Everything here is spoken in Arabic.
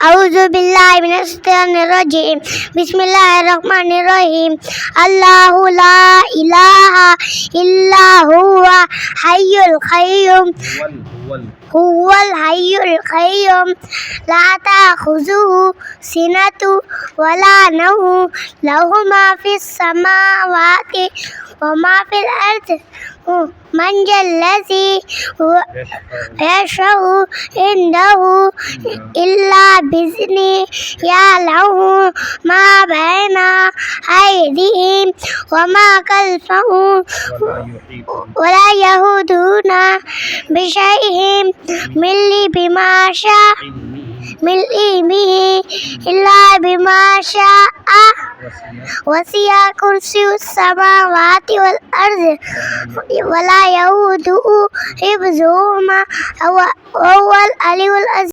أعوذ بالله من الشيطان الرجيم بسم الله الرحمن الرحيم الله لا إله إلا هو حي القيوم هو الحي القيوم لا تأخذه سنة ولا نوم له ما في السماوات وما في الأرض من ذا الذي يشفع عنده إلا بإذنه يعلم ما بين أيديهم وما خلفهم ولا يحيطون بشيء من بما شاء من علمه إلا بما شاء وسع كرسي السماوات والأرض ولا يؤوده حفظهما وهو العلي العظيم.